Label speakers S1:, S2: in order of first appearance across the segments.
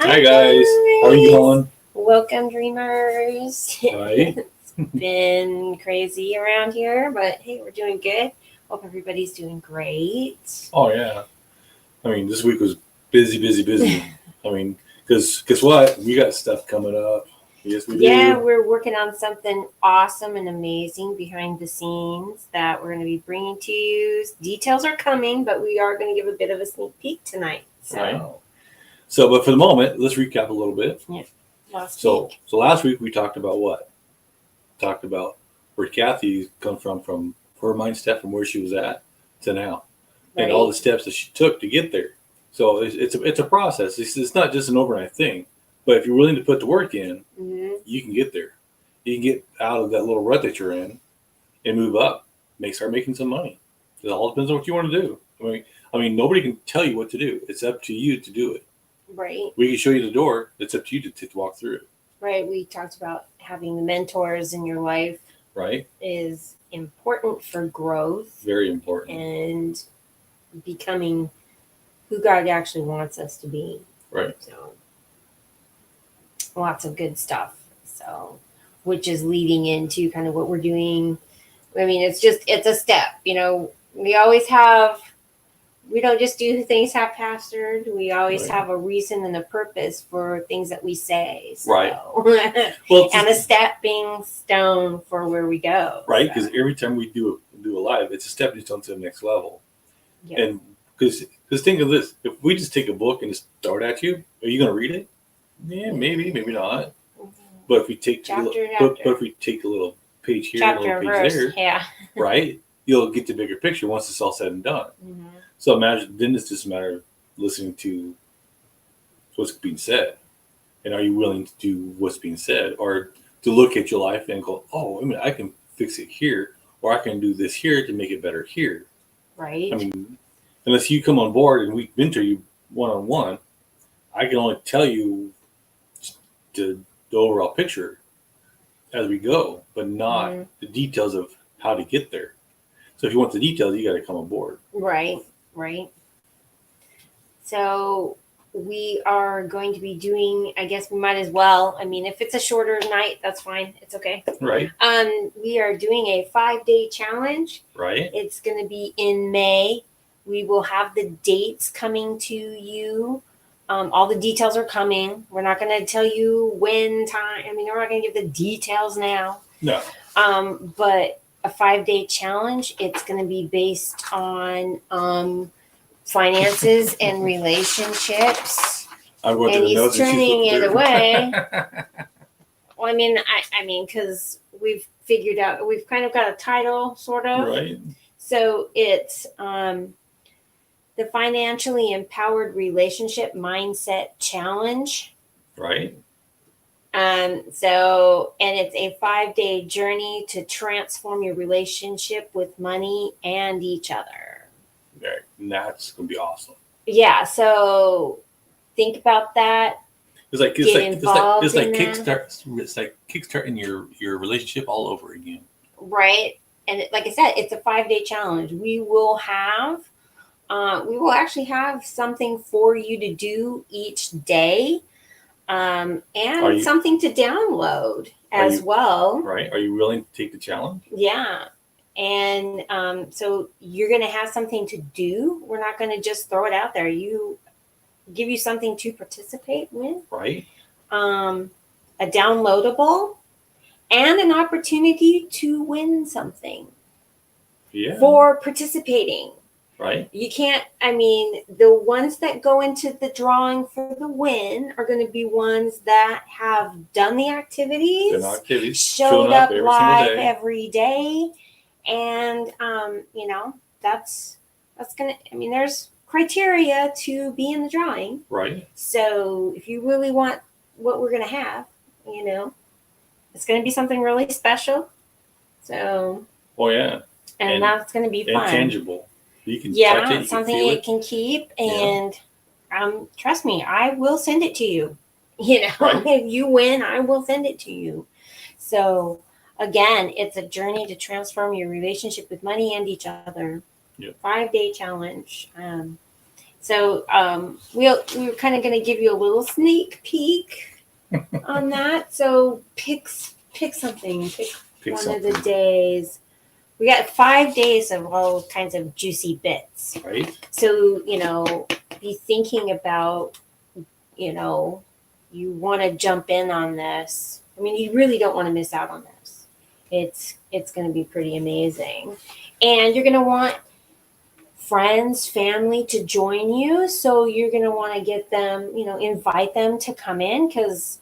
S1: Hi guys, how are you going?
S2: Welcome, dreamers.
S1: Right?
S2: It's been crazy around here, but hey, we're doing good. Hope everybody's doing great.
S1: Oh yeah. I mean, this week was busy. I mean, because guess what? We got stuff coming up. Yes, we
S2: Yeah,
S1: do.
S2: we're working on something awesome and amazing behind the scenes that we're going to be bringing to you. Details are coming, but we are going to give a bit of a sneak peek tonight. So,
S1: Right. So, but for the moment, let's recap a little bit.
S2: yeah, last
S1: So,
S2: week.
S1: so last week we talked about what? Talked about where Kathy come from her mind step from where she was at to now, and all the
S2: Right?
S1: steps that she took to get there. So it's a process. It's not just an overnight thing. But if you're willing to put the work in,
S2: Mm-hmm.
S1: you can get there. You can get out of that little rut that you're in and move up. Start making some money. It all depends on what you want to do. I mean, nobody can tell you what to do. It's up to you to do it.
S2: Right?
S1: We can show you the door. It's up to you to walk through it.
S2: Right. We talked about having the mentors in your life
S1: Right?
S2: is important for growth
S1: Very important.
S2: and becoming who God actually wants us to be.
S1: Right.
S2: So lots of good stuff. So which is leading into kind of what we're doing. I mean, it's a step, we don't just do things haphazard. We always
S1: Right.
S2: have a reason and a purpose for things that we say. So.
S1: Right. Well,
S2: and a stepping stone for where we go.
S1: Right, because every time we do a live, it's a stepping stone to the next level.
S2: Yep.
S1: And because think of this: if we just take a book and just throw it at you, are you going to read it? Yeah, maybe not.
S2: Mm-hmm.
S1: But if we take
S2: Chapter
S1: but if we take a little page here,
S2: chapter
S1: a little
S2: and
S1: page
S2: verse,
S1: there,
S2: yeah.
S1: right? You'll get the bigger picture once it's all said and done.
S2: Mm-hmm.
S1: So imagine then it's just a matter of listening to what's being said, and are you willing to do what's being said, or to look at your life and go, oh, I mean, I can fix it here, or I can do this here to make it better here.
S2: Right.
S1: I mean, unless you come on board and we mentor you one-on-one, I can only tell you the overall picture as we go, but not
S2: Mm-hmm.
S1: the details of how to get there. So if you want the details, you got to come on board.
S2: Right. So we are going to be doing, I guess we might as well. I mean, if it's a shorter night, that's fine. It's okay.
S1: Right.
S2: We are doing a 5-day challenge.
S1: Right.
S2: It's going to be in May. We will have the dates coming to you. All the details are coming. We're not going to tell you when time. I mean, we're not going to give the details now.
S1: No.
S2: But a 5-day challenge. It's going to be based on finances and relationships.
S1: I'm going
S2: And
S1: to the
S2: he's
S1: notes and
S2: turning
S1: she's
S2: it
S1: looking
S2: away.
S1: through.
S2: Well, I mean, because we've figured out, we've kind of got a title, sort of.
S1: Right. So
S2: it's the Financially Empowered Relationship Mindset Challenge.
S1: Right.
S2: And it's a 5-day journey to transform your relationship with money and each other.
S1: Right. And that's going to be awesome.
S2: Yeah. So think about that.
S1: It's like kickstarting your relationship all over again.
S2: Right. And like I said, it's a 5-day challenge. We will actually have something for you to do each day, and something to download as well.
S1: Right. Are you willing to take the challenge?
S2: Yeah. And so you're going to have something to do. We're not going to just throw it out there. Give you something to participate with.
S1: Right.
S2: A downloadable and an opportunity to win something.
S1: Yeah.
S2: For participating.
S1: Right.
S2: You can't, the ones that go into the drawing for the win are going to be ones that have done the activities, showed up live every day. And, that's going to, there's criteria to be in the drawing.
S1: Right.
S2: So if you really want what we're going to have, it's going to be something really special. So.
S1: Oh, yeah.
S2: And that's going to be fun.
S1: And tangible. You can
S2: touch
S1: it, you
S2: something
S1: can feel
S2: it can keep. And trust me, I will send it to you. Right. If you win, I will send it to you. So again, it's a journey to transform your relationship with money and each other.
S1: Yep.
S2: 5-day challenge. So we're kind of going to give you a little sneak peek on that. So pick something. Pick one something. Of the days. We got 5 days of all kinds of juicy bits.
S1: Right.
S2: So, be thinking about, you want to jump in on this. I mean, you really don't want to miss out on this. It's going to be pretty amazing. And you're going to want friends, family to join you. So you're going to want to get them, invite them to come in because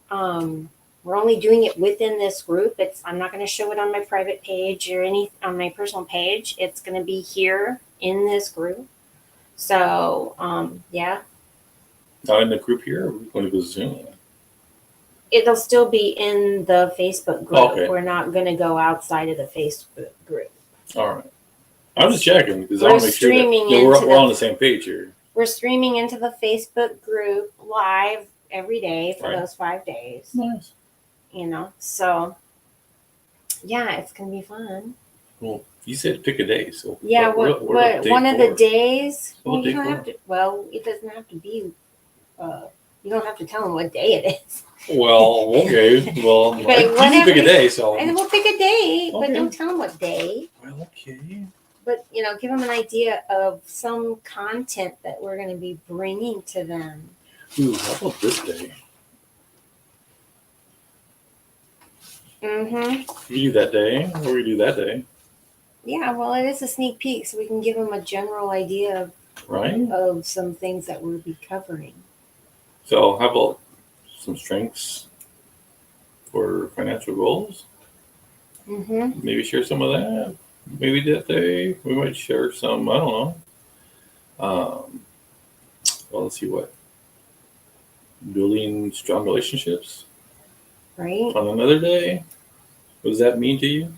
S2: we're only doing it within this group. I'm not going to show it on my private page or on my personal page. It's going to be here in this group. So, yeah.
S1: Not in the group here, or we're going to go Zoom?
S2: It'll still be in the Facebook group. Okay. We're not going to go outside of the Facebook group.
S1: All right. I'm just checking because I want to make sure that we're on the same page here.
S2: We're streaming into the Facebook group live every day for those 5 days.
S1: Nice.
S2: So yeah, it's gonna be fun.
S1: Well, you said pick a day, so
S2: yeah. What one of the days? Well, you don't have to. Well, it doesn't have to be. You don't have to tell them what day it is.
S1: Well, okay. Well, you can pick a day, so
S2: and we'll pick a day, but don't tell them what day.
S1: Well, okay.
S2: But give them an idea of some content that we're going to be bringing to them.
S1: Ooh, how about this day?
S2: Mm-hmm.
S1: You do that day, or we do that day.
S2: Yeah, well, it is a sneak peek, so we can give them a general idea of some things that we'll be covering.
S1: So, how about some strengths for financial goals?
S2: Mm-hmm.
S1: Maybe share some of that. Maybe that day we might share some. I don't know. Well, let's see what. Building strong relationships.
S2: Right.
S1: On another day. What does that mean to you?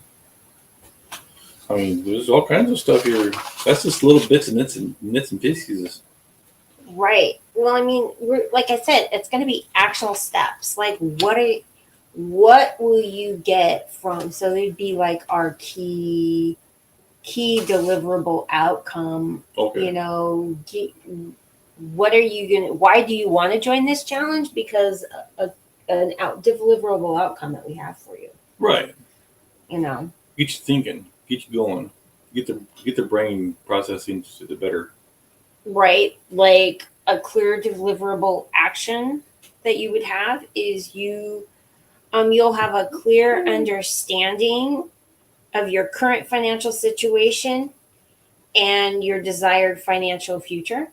S1: I mean, there's all kinds of stuff here. That's just little bits and nits and pieces.
S2: Right. Well, I mean, like I said, it's going to be actionable steps. Like, what will you get from? So they'd be like our key deliverable outcome.
S1: Okay.
S2: What are you gonna? Why do you want to join this challenge? Because an deliverable outcome that we have for you.
S1: Right.
S2: Get
S1: you thinking. Get you going. Get the brain processing to the better.
S2: Right. Like a clear deliverable action that you would have is you'll have a clear understanding of your current financial situation and your desired financial future.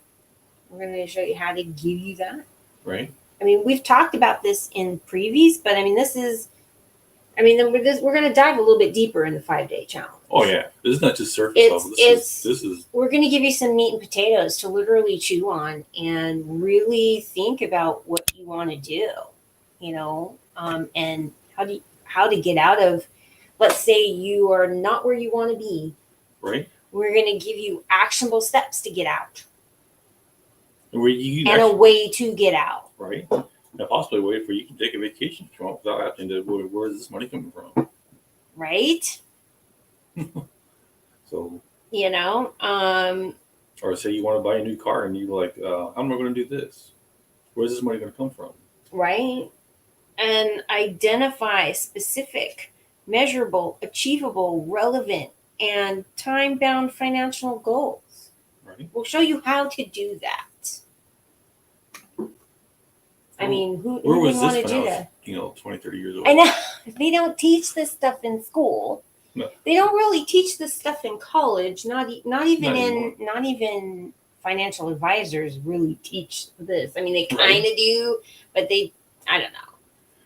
S2: We're going to show you how to give you that.
S1: Right.
S2: I mean, we've talked about this in previews, but I mean, we're going to dive a little bit deeper in the 5-day challenge.
S1: Oh yeah, this is not just surface level. This is.
S2: We're going to give you some meat and potatoes to literally chew on and really think about what you want to do, and how to get out of. Let's say you are not where you want to be.
S1: Right.
S2: We're going to give you actionable steps to get out.
S1: A
S2: way to get out.
S1: Right. And possibly a way for you can take a vacation if you want without having to worry, where is this money coming from?
S2: Right.
S1: So.
S2: Or
S1: say you want to buy a new car and you're like, how am I going to do this? Where's this money going to come from?
S2: Right. And identify specific, measurable, achievable, relevant, and time-bound financial goals.
S1: Right.
S2: We'll show you how to do that. I mean, who would want to do that?
S1: 20, 30 years old.
S2: I know. They don't teach this stuff in school.
S1: No.
S2: They don't really teach this stuff in college. Not even financial advisors really teach this. I mean, they kind of do, but I don't know.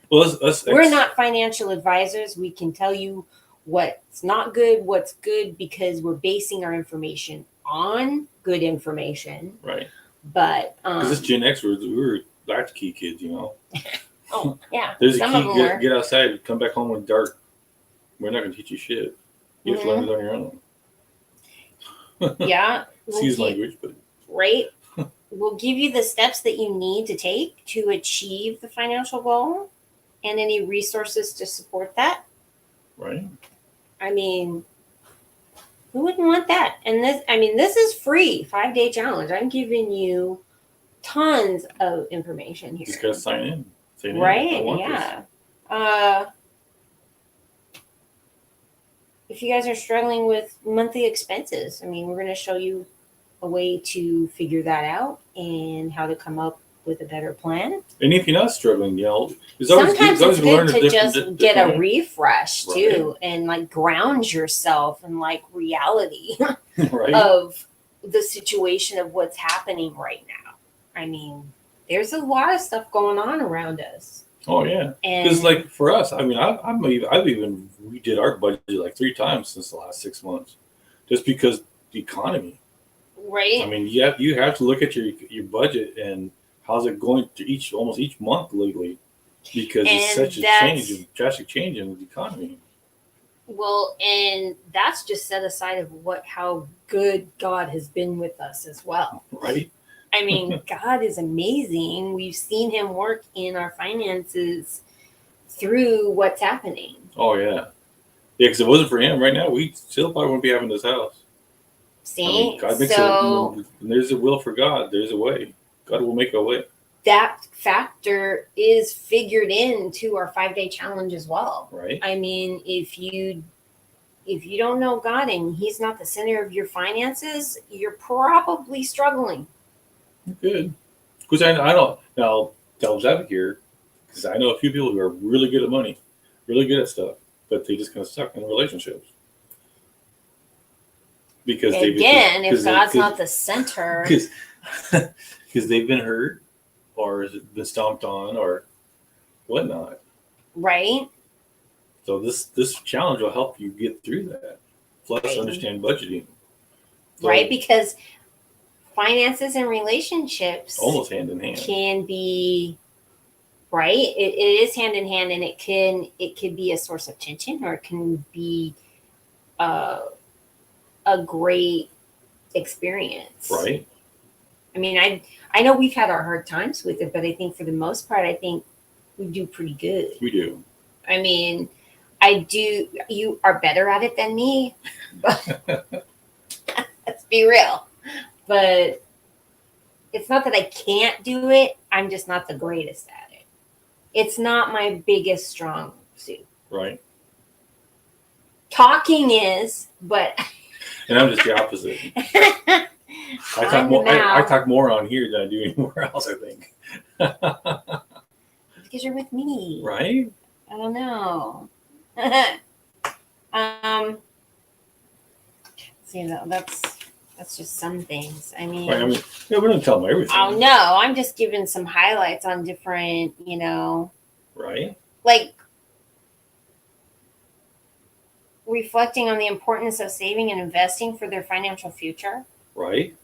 S1: Well,
S2: we're not financial advisors. We can tell you what's not good, what's good, because we're basing our information on good information.
S1: Right.
S2: But
S1: because it's Gen X, we were latchkey kids,
S2: Oh yeah.
S1: There's a key. Get outside. Come back home when it's dark. We're not going to teach you shit. You have to learn it on your own.
S2: Yeah.
S1: Excuse language, but
S2: right. We'll give you the steps that you need to take to achieve the financial goal, and any resources to support that.
S1: Right.
S2: I mean, Who wouldn't want that? And this is free 5-day challenge. I'm giving you tons of information here.
S1: Just gotta sign in.
S2: Right? Yeah. If you guys are struggling with monthly expenses, we're going to show you a way to figure that out and how to come up with a better plan.
S1: And if you're not struggling,
S2: sometimes it's good to just get a refresh too, and ground yourself in reality
S1: right.
S2: of the situation of what's happening right now. There's a lot of stuff going on around us.
S1: Oh yeah, because for us, I've even redid our budget 3 times since the last 6 months, just because the economy.
S2: Right.
S1: You have to look at your budget and how's it going to almost each month lately, because it's such a drastic change in the economy.
S2: Well, and that's just set aside of how good God has been with us as well.
S1: Right.
S2: God is amazing. We've seen him work in our finances through what's happening.
S1: Oh, yeah. Yeah, because if it wasn't for him right now, we still probably wouldn't be having this house.
S2: See?
S1: God makes there's a will for God. There's a way. God will make a way.
S2: That factor is figured into our 5-day challenge as well.
S1: Right.
S2: If you don't know God and he's not the center of your finances, you're probably struggling.
S1: Good. Because I don't, now, devil's advocate here, because I know a few people who are really good at money, really good at stuff, but they just kind of stuck in relationships. Because
S2: if God's not the center.
S1: Because they've been hurt or been stomped on or whatnot.
S2: Right.
S1: So this challenge will help you get through that. Plus understand budgeting.
S2: Right, because finances and relationships
S1: almost hand in hand
S2: can be right. It is hand in hand, and it can be a source of tension, or it can be a great experience.
S1: Right.
S2: I know we've had our hard times with it, but I think for the most part, I think we do pretty good.
S1: We do.
S2: You are better at it than me, but let's be real. But it's not that I can't do it. I'm just not the greatest at it. It's not my biggest strong suit.
S1: Right.
S2: Talking is, but.
S1: And I'm just the opposite. I talk more on here than I do anywhere else, I think.
S2: Because you're with me.
S1: Right?
S2: I don't know. That's just some things.
S1: We don't tell them everything.
S2: Oh no, I'm just giving some highlights on different,
S1: Right.
S2: Reflecting on the importance of saving and investing for their financial future.
S1: Right.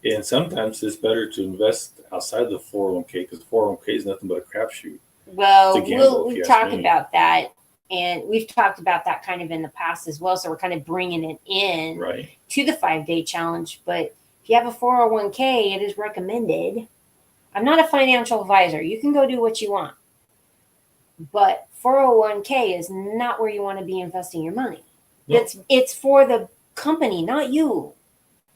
S1: And sometimes it's better to invest outside the 401k, because the 401k is nothing but a crapshoot.
S2: Well, we'll talk about that. And we've talked about that kind of in the past as well. So we're kind of bringing it in to the 5-day challenge. But if you have a 401k, it is recommended. I'm not a financial advisor. You can go do what you want. But 401k is not where you want to be investing your money. No. It's for the company, not you.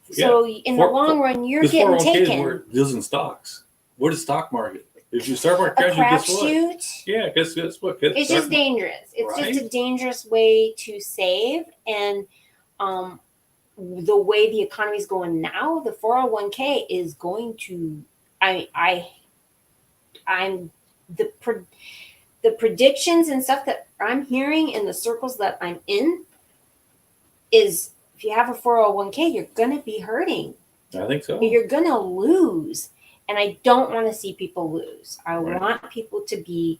S2: Yeah. So in the long run, you're getting 401k taken.
S1: Is where it deals in stocks. What is stock market? If you start market crashing, guess what? Yeah, guess what?
S2: It's just dangerous. It's just a dangerous way to save. And the way the economy is going now, the 401k is going to. I'm the predictions and stuff that I'm hearing in the circles that I'm in is, if you have a 401k, you're going to be hurting.
S1: I think so.
S2: You're going to lose. And I don't want to see people lose. I want people to be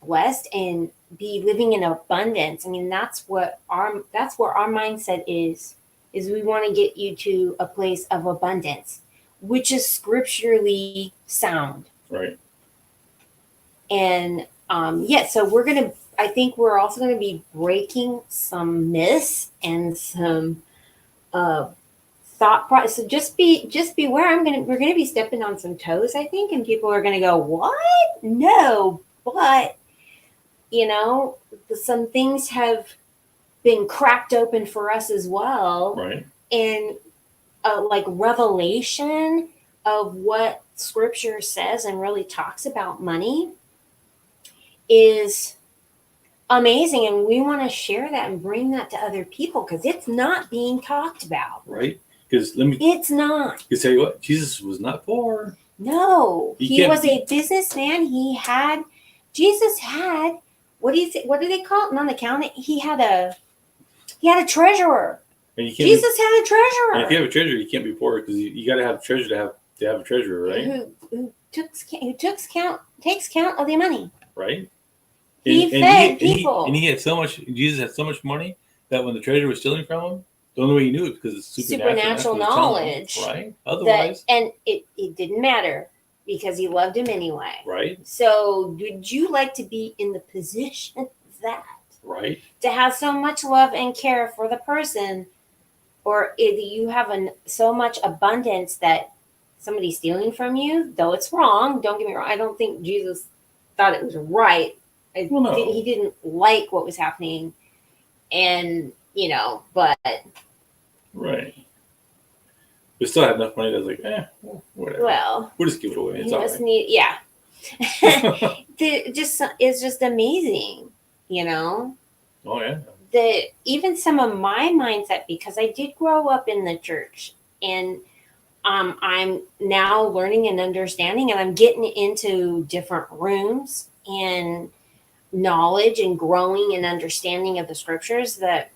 S2: blessed and be living in abundance. That's where our mindset is we want to get you to a place of abundance, which is scripturally sound.
S1: Right.
S2: And so I think we're also going to be breaking some myths and some thought process. So just beware. We're gonna be stepping on some toes, I think, and people are gonna go, "What? No!" But some things have been cracked open for us as well.
S1: Right.
S2: And like revelation of what scripture says and really talks about money is amazing. And we want to share that and bring that to other people because it's not being talked about.
S1: Right. Because
S2: it's not.
S1: Because tell you what, Jesus was not poor.
S2: No, he was a businessman. Jesus had, what do they call it? Not an accountant. He had a treasurer. Jesus had a treasurer.
S1: And if you have a treasurer, you can't be poor because you got to have a treasurer to have a treasurer, right?
S2: Who takes count of the money.
S1: Right.
S2: He fed people.
S1: And he had so much. Jesus had so much money that when the treasurer was stealing from him, the only way he knew it because it's
S2: supernatural knowledge,
S1: right? Otherwise,
S2: and it didn't matter because he loved him anyway,
S1: right?
S2: So, would you like to be in the position of that,
S1: right?
S2: To have so much love and care for the person, or if you have so much abundance that somebody's stealing from you, though it's wrong. Don't get me wrong. I don't think Jesus thought it was right.
S1: No.
S2: He didn't like what was happening, and but
S1: right. We still had enough money that was like, whatever.
S2: Well,
S1: we'll just give it away. It's all right.
S2: Yeah. It's just amazing,
S1: Oh yeah.
S2: Even some of my mindset, because I did grow up in the church, and I'm now learning and understanding, and I'm getting into different rooms and knowledge and growing and understanding of the scriptures, that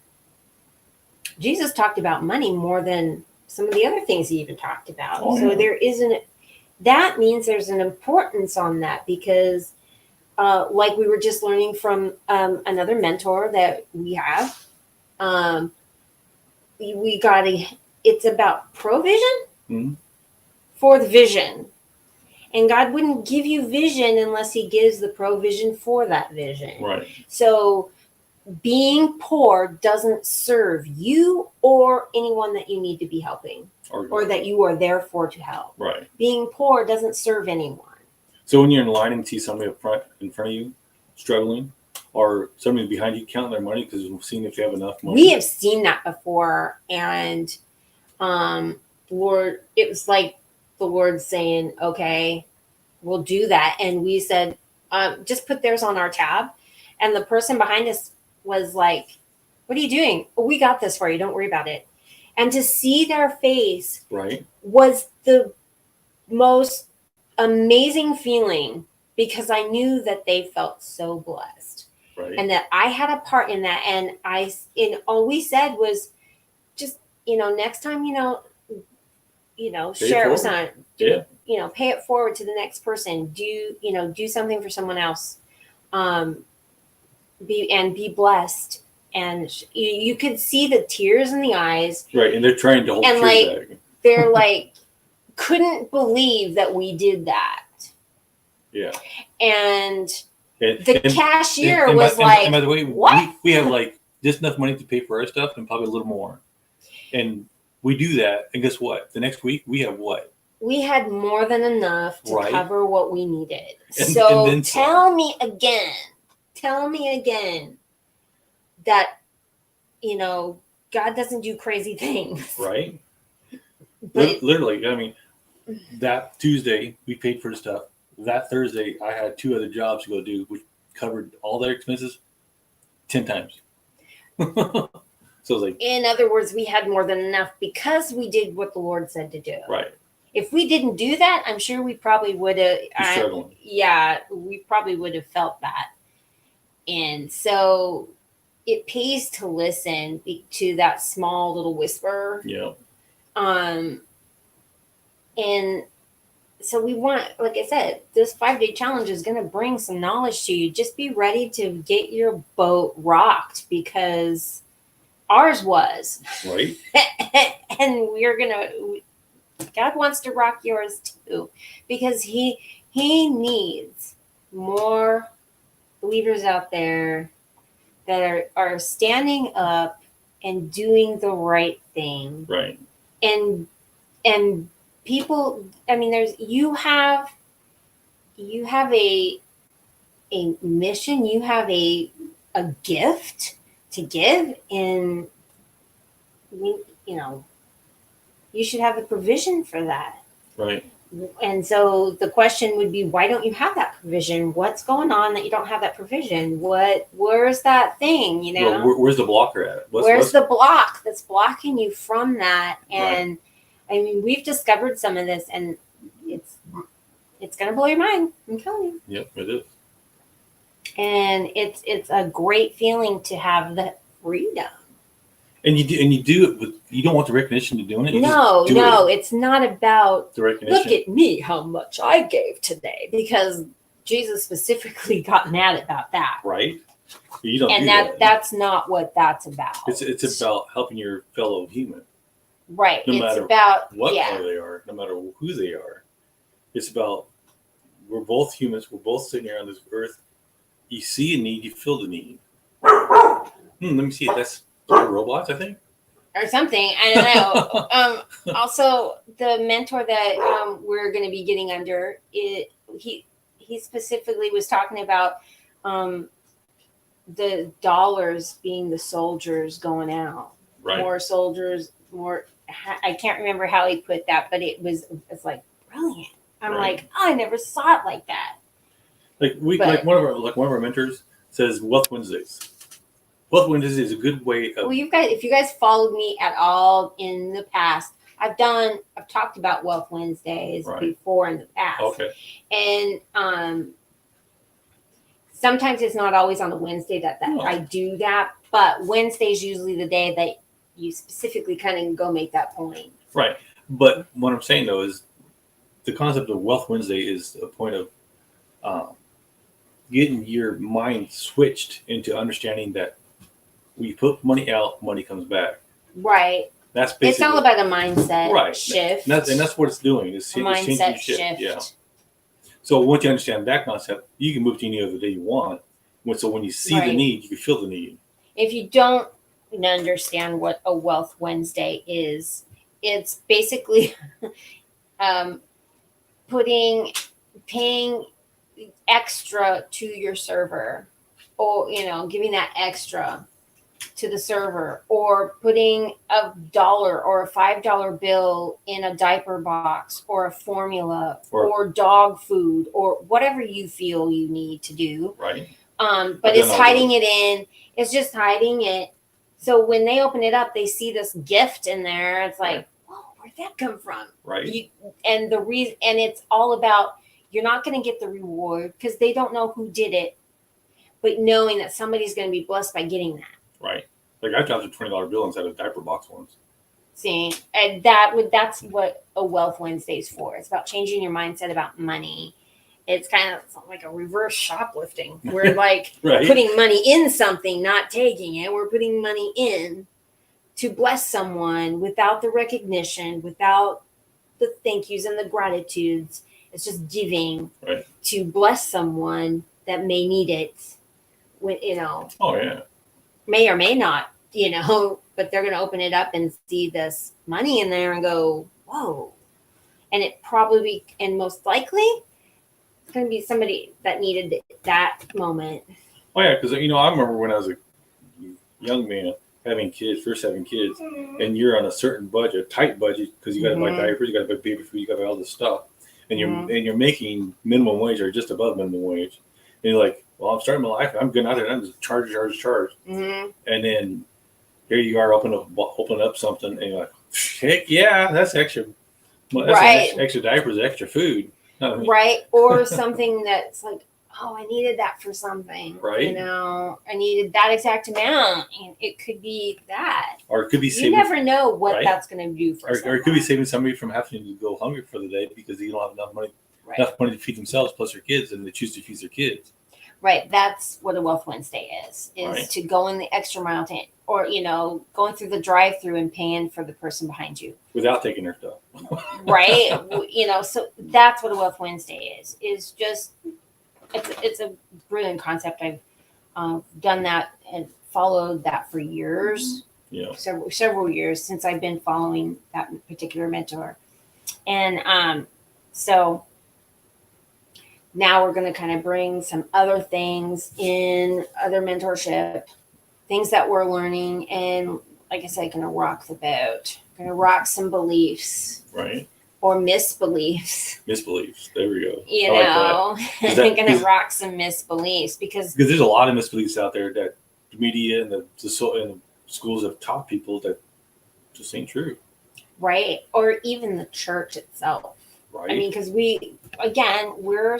S2: Jesus talked about money more than some of the other things he even talked about. So that means there's an importance on that, because like we were just learning from another mentor that we have, it's about provision for the vision. And God wouldn't give you vision unless he gives the provision for that vision.
S1: Right.
S2: So being poor doesn't serve you or anyone that you need to be helping or that you are there for to help.
S1: Right.
S2: Being poor doesn't serve anyone.
S1: So when you're in line and see somebody in front of you struggling, or somebody behind you counting their money because we've seen if you have enough money.
S2: We have seen that before, and it was like the Lord saying, okay, we'll do that. And we said, just put theirs on our tab. And the person behind us was like, what are you doing? Oh, we got this for you. Don't worry about it. And to see their face was the most amazing feeling, because I knew that they felt so blessed and that I had a part in that. And all we said was just, next time, share it with someone. Pay it forward to the next person. Do something for someone else. Be blessed. And you could see the tears in the eyes.
S1: Right. And they're trying to hold tears back.
S2: They're like, couldn't believe that we did that.
S1: Yeah.
S2: And the cashier was like,
S1: and by the way,
S2: what?
S1: We have like just enough money to pay for our stuff and probably a little more. And we do that. And guess what? The next week we have what?
S2: We had more than enough to cover what we needed.
S1: And
S2: tell me again that, God doesn't do crazy things.
S1: Right. But literally, I mean, that Tuesday we paid for the stuff. That Thursday I had 2 other jobs to go do, which covered all their expenses 10 times. So it's like,
S2: in other words, we had more than enough because we did what the Lord said to do.
S1: Right.
S2: If we didn't do that, I'm sure we probably would have. We probably would have felt that. And so it pays to listen to that small little whisper.
S1: Yeah.
S2: And so we want, like I said, this 5-day challenge is going to bring some knowledge to you. Just be ready to get your boat rocked, because ours was.
S1: Right.
S2: And God wants to rock yours too, because he needs more believers out there that are standing up and doing the right thing.
S1: Right.
S2: And people, I mean, you have a mission, you have a gift to give, and you should have the provision for that.
S1: Right.
S2: And so the question would be, why don't you have that provision? What's going on that you don't have that provision? Where's that thing,
S1: Well, where's the blocker at?
S2: Where's the block that's blocking you from that? And right. I mean, we've discovered some of this, and it's going to blow your mind. I'm telling you.
S1: Yep, it is.
S2: And it's a great feeling to have the freedom.
S1: And you do it, but you don't want the recognition to doing it.
S2: No, it's not about the recognition. Look at me, how much I gave today, because Jesus specifically got mad about that.
S1: Right. You don't.
S2: And that's not what that's about.
S1: It's about helping your fellow human.
S2: Right.
S1: No
S2: it's
S1: matter
S2: about
S1: what color they are, no matter who they are. It's about, we're both humans. We're both sitting here on this earth. You see a need, you feel the need. Let me see. That's robots, I think,
S2: or something. I don't know. Also, the mentor that we're going to be getting under, he specifically was talking about the dollars being the soldiers going out.
S1: Right.
S2: More soldiers, more. I can't remember how he put that, but it's like brilliant. I'm
S1: right.
S2: like, I never saw it like that.
S1: Like one of our mentors says, Wealth Wednesdays. Wealth Wednesdays is a good way of.
S2: Well, if you guys followed me at all in the past, I've talked about Wealth Wednesdays before in the past.
S1: Okay.
S2: And sometimes it's not always on a Wednesday that I do that, but Wednesday's usually the day that you specifically kind of go make that point.
S1: Right. But what I'm saying though is the concept of Wealth Wednesday is a point of getting your mind switched into understanding that when you put money out, money comes back.
S2: Right.
S1: That's basically.
S2: It's all about a mindset shift.
S1: And that's what it's doing. It's
S2: a mindset shift.
S1: Yeah. So once you understand that concept, you can move to any other day you want. So when you see the need, you can feel the need.
S2: If you don't understand what a Wealth Wednesday is, it's basically paying extra to your server, or giving that extra to the server, or putting $1 or a $5 bill in a diaper box, or a formula, or dog food, or whatever you feel you need to do.
S1: Right.
S2: But it's hiding it in. It's just hiding it. So when they open it up, they see this gift in there. It's like, whoa, where'd that come from?
S1: Right.
S2: And it's all about, you're not going to get the reward because they don't know who did it, but knowing that somebody's going to be blessed by getting that.
S1: Right. Like I dropped a $20 bill inside a diaper box once.
S2: See, and that's what a Wealth Wednesday is for. It's about changing your mindset about money. It's kind of like a reverse shoplifting. We're like putting money in something, not taking it. We're putting money in to bless someone without the recognition, without the thank yous and the gratitudes. It's just giving to bless someone that may need it. When
S1: Oh yeah.
S2: May or may not, but they're going to open it up and see this money in there and go, whoa. And it probably, and most likely, it's going to be somebody that needed that moment.
S1: Oh yeah, because I remember when I was a young man having kids, and you're on a certain budget, tight budget, because you got to buy diapers, you got to buy baby food, you got to buy all this stuff, and you're making minimum wage or just above minimum wage, and you're like, well, I'm starting my life, and I'm getting out there, and I'm just charge. And then here you are, open up something, and you're like, heck yeah, that's extra. That's extra diapers, extra food.
S2: Right. Or something that's like, oh, I needed that for something.
S1: Right.
S2: I needed that exact amount. And it could be that.
S1: Or it could be saving.
S2: You never know what that's going to do for someone.
S1: Or it could be saving somebody from having to go hungry for the day because they don't have enough money to feed themselves plus their kids, and they choose to feed their kids.
S2: Right. That's what a Wealth Wednesday is to go in the extra mile to, or, going through the drive-through and paying for the person behind you.
S1: Without taking their stuff.
S2: Right. So that's what a Wealth Wednesday is just, it's a brilliant concept. I've done that and followed that for years.
S1: Yeah.
S2: Several years since I've been following that particular mentor. And so now we're going to kind of bring some other things in, other mentorship things that we're learning, and like I said, gonna rock the boat. Gonna rock some beliefs.
S1: Right.
S2: Or misbeliefs.
S1: Misbeliefs. There we go.
S2: You know, I'm gonna rock some misbeliefs because
S1: there's a lot of misbeliefs out there that the media and the schools have taught people that just ain't true.
S2: Right. Or even the church itself.
S1: Right.
S2: I mean, because we're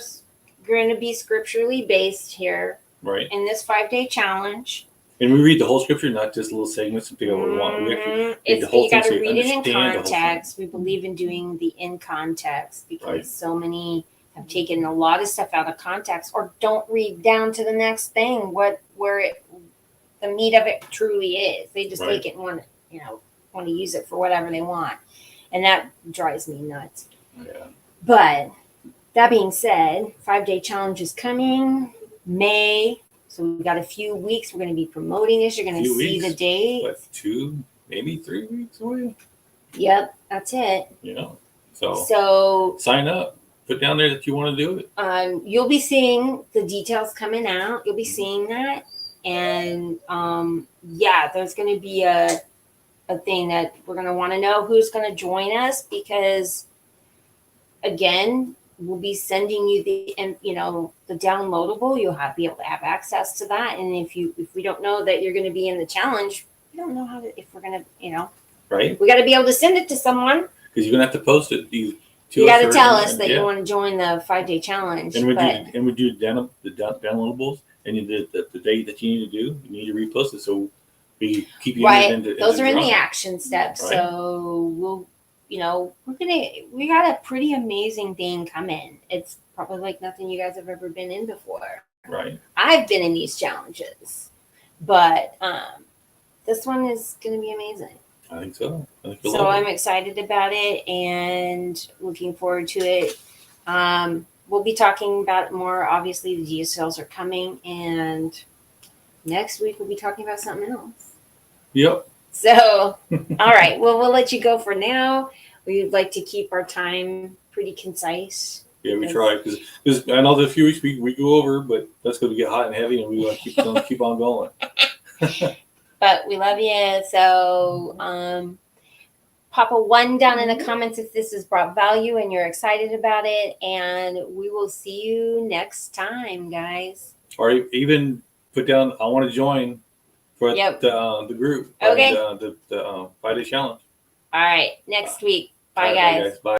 S2: going to be scripturally based here.
S1: Right.
S2: In this 5-day challenge.
S1: And we read the whole scripture, not just little segments and pick out what we want. We have to read the whole
S2: thing. You got to read it in context. We believe in doing the in context because so many have taken a lot of stuff out of context or don't read down to the next thing where the meat of it truly is. They just take it and want to use it for whatever they want. And that drives me nuts.
S1: Yeah.
S2: But that being said, 5-day challenge is coming May. So we've got a few weeks. We're going to be promoting this. You're going to see the date.
S1: What, 2, maybe 3 weeks away?
S2: Yep, that's it.
S1: Yeah. So sign up. Put down there that you want to do it.
S2: You'll be seeing the details coming out. You'll be seeing that. And there's going to be a thing that we're going to want to know who's going to join us because, again, we'll be sending you the downloadable. You'll be able to have access to that. And if we don't know that you're going to be in the challenge, we don't know if we're going to,
S1: right.
S2: We got to be able to send it to someone.
S1: Because you're going to have to post it. You
S2: got to tell us that you want to join the 5-day challenge.
S1: And we do the downloadables. And the date that you need to do, you need to repost it. So we keep you
S2: into those are in the action steps. Right. So we'll. We got a pretty amazing thing coming. It's probably like nothing you guys have ever been in before.
S1: Right.
S2: I've been in these challenges, but this one is going to be amazing.
S1: I think so.
S2: So I'm excited about it and looking forward to it. We'll be talking about it more. Obviously, the details are coming, and next week we'll be talking about something else.
S1: Yep.
S2: So, all right. Well, we'll let you go for now. We'd like to keep our time pretty concise.
S1: Yeah, we try because I know that a few weeks we go over, but that's going to get hot and heavy, and we want to keep on going.
S2: But we love you. So, pop a 1 down in the comments if this has brought value and you're excited about it, and we will see you next time, guys.
S1: Or even put down, I want to join. For the group.
S2: Okay.
S1: The 5-day challenge.
S2: All right. Next week. Bye, guys.
S1: Bye.